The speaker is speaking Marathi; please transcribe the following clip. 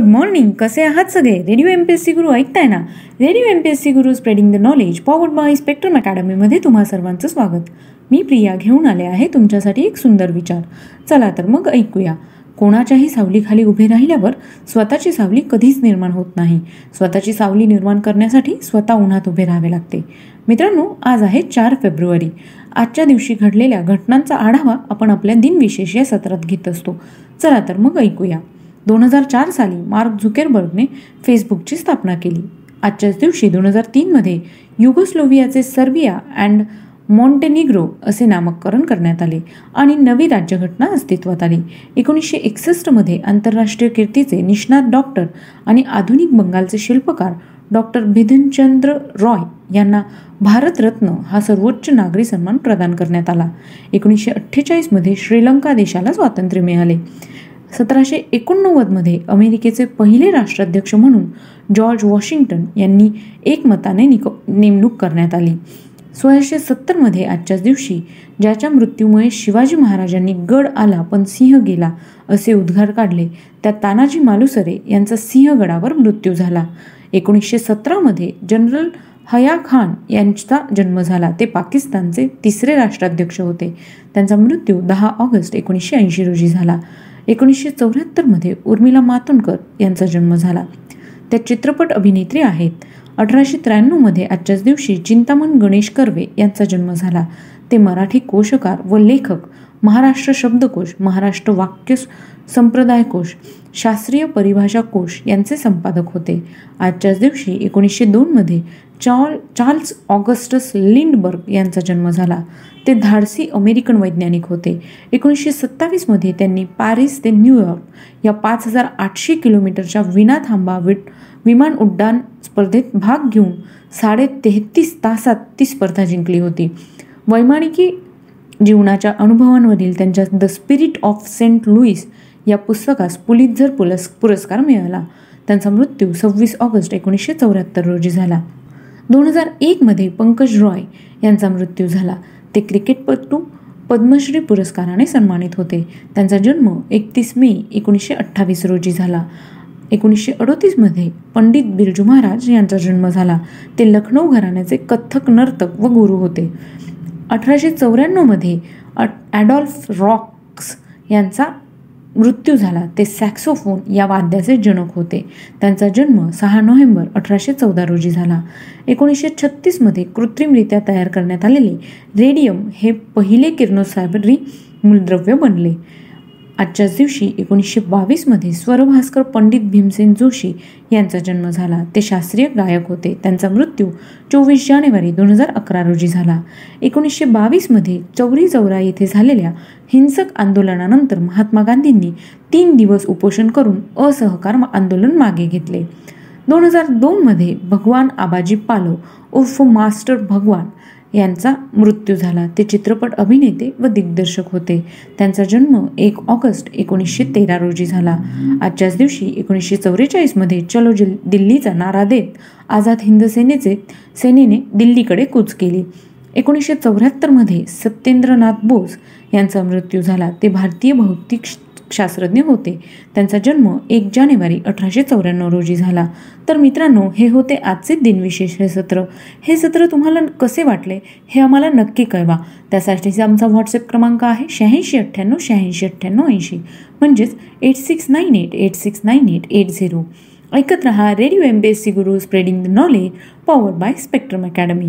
मॉर्निंग. कसे आहात सगळे? रेडिओ MPSC गुरु ऐकताय ना? Radio MPSC Guru spreading the knowledge powered by spectrum अकॅडमीमध्ये तुम्हा सर्वांचं स्वागत. मी प्रिया घेऊन आले आहे तुमच्यासाठी एक सुंदर विचार. चला तर मग ऐकूया. कोणाच्याही सावलीखाली उभे राहिल्यावर स्वतःची सावली कधीच निर्माण होत नाही. स्वतःची सावली निर्माण करण्यासाठी स्वतः उन्हात उभे राहावे लागते. मित्रांनो, आज आहे 4 फेब्रुवारी. आजच्या दिवशी घडलेल्या घटनांचा आढावा आपण आपल्या दिनविशेष या सत्रात घेत असतो. चला तर मग ऐकूया. 2004 साली मार्क झुकेरबर्गने फेसबुकची स्थापना केली. आजच्याच दिवशी 2003 मध्ये युगोस्लोव्हियाचे सर्बिया अँड मॉन्टेनिग्रो असे नामकरण करण्यात आले आणि नवी राज्यघटना अस्तित्वात आली. 1961 मध्ये आंतरराष्ट्रीय कीर्तीचे निष्णात डॉक्टर आणि आधुनिक बंगालचे शिल्पकार डॉक्टर बिधनचंद्र रॉय यांना भारतरत्न हा सर्वोच्च नागरी सन्मान प्रदान करण्यात आला. 1948 मध्ये श्रीलंका देशाला स्वातंत्र्य मिळाले. 1789 मध्ये अमेरिकेचे पहिले राष्ट्राध्यक्ष म्हणून जॉर्ज वॉशिंग्टन यांनी एकमताने नेमणूक करण्यात आली. 1670 मध्ये आजच्याच दिवशी ज्याच्या मृत्यूमुळे शिवाजी महाराजांनी गड आला पण सिंह गेला असे उद्गार काढले त्या तानाजी मालुसरे यांचा सिंहगडावर मृत्यू झाला. 1917 मध्ये जनरल हया खान यांचा जन्म झाला. ते पाकिस्तानचे तिसरे राष्ट्राध्यक्ष होते. त्यांचा मृत्यू 10 ऑगस्ट 1980 रोजी झाला. 1974 मध्ये उर्मिला मातोंडकर यांचा जन्म झाला. त्या चित्रपट अभिनेत्री आहेत. 1893 मध्ये आजच्याच दिवशी चिंतामण गणेश कर्वे यांचा जन्म झाला. ते मराठी कोशकार व लेखक, महाराष्ट्र शब्दकोश, महाराष्ट्र वाक्य संप्रदाय कोश, शास्त्रीय परिभाषा कोश यांचे संपादक होते. आजच्याच दिवशी 1902 मध्ये चार्ल्स ऑगस्टस लिंडबर्ग यांचा जन्म झाला. ते धाडसी अमेरिकन वैज्ञानिक होते. 1927 मध्ये त्यांनी पॅरिस ते न्यूयॉर्क या 5800 किलोमीटरच्या विनाथांबा विमान उड्डाण स्पर्धेत भाग घेऊन 33.5 तासात ती स्पर्धा जिंकली होती. वैमानिकी जीवनाच्या अनुभवांवरील त्यांच्या The Spirit of Saint Louis या पुस्तकास पुलित्झर पुरस्कार मिळाला. त्यांचा मृत्यू 26 ऑगस्ट 1974 रोजी झाला. 2001 मध्ये पंकज रॉय यांचा मृत्यू झाला. ते क्रिकेटपटू पद्मश्री पुरस्काराने सन्मानित होते. त्यांचा जन्म 31 मे 1928 रोजी झाला. 1938 मध्ये पंडित बिरजू महाराज यांचा जन्म झाला. ते लखनौ घराण्याचे कथ्थक नर्तक व गुरु होते. 1894 मध्ये ॲडॉल्फ रॉक्स यांचा मृत्यू झाला. ते सॅक्सोफोन या वाद्याचे जनक होते. त्यांचा जन्म 6 नोव्हेंबर 1814 रोजी झाला. 1936 मध्ये कृत्रिमरित्या तयार करण्यात आलेले रेडियम हे पहिले किरणोत्सर्गी मूलद्रव्य बनले. आजच्याच दिवशी 1922 मध्ये स्वरभास्कर पंडित भीमसेन जोशी यांचा जन्म झाला. ते शास्त्रीय गायक होते. त्यांचा मृत्यू 24 जानेवारी 2011 रोजी झाला. 1922 मध्ये चौरी चौरा येथे झालेल्या हिंसक आंदोलनानंतर महात्मा गांधींनी 3 दिवस उपोषण करून असहकार आंदोलन मागे घेतले. 2002 मध्ये भगवान आबाजी पालव उर्फ मास्टर भगवान यांचा मृत्यू झाला. ते चित्रपट अभिनेते व दिग्दर्शक होते. त्यांचा जन्म 1 ऑगस्ट 1913 रोजी झाला. आजच्याच दिवशी 1944 मध्ये चलो दिल्लीचा नारा देत आझाद हिंद सेनेने दिल्लीकडे कूच केली. 1974 मध्ये सत्येंद्रनाथ बोस यांचा मृत्यू झाला. ते भारतीय भौतिक शास्त्रज्ञ होते. त्यांचा जन्म 1 जानेवारी 1894 रोजी झाला. तर मित्रांनो, हे होते आजचे दिनविशेष हे सत्र. हे सत्र तुम्हाला कसे वाटले हे आम्हाला नक्की कळवा. त्यासाठीचा आमचा व्हॉट्सअप क्रमांक आहे 86989880 म्हणजेच 8698869880. ऐकत रहा radio MPSC Guru spreading the knowledge powered by spectrum academy.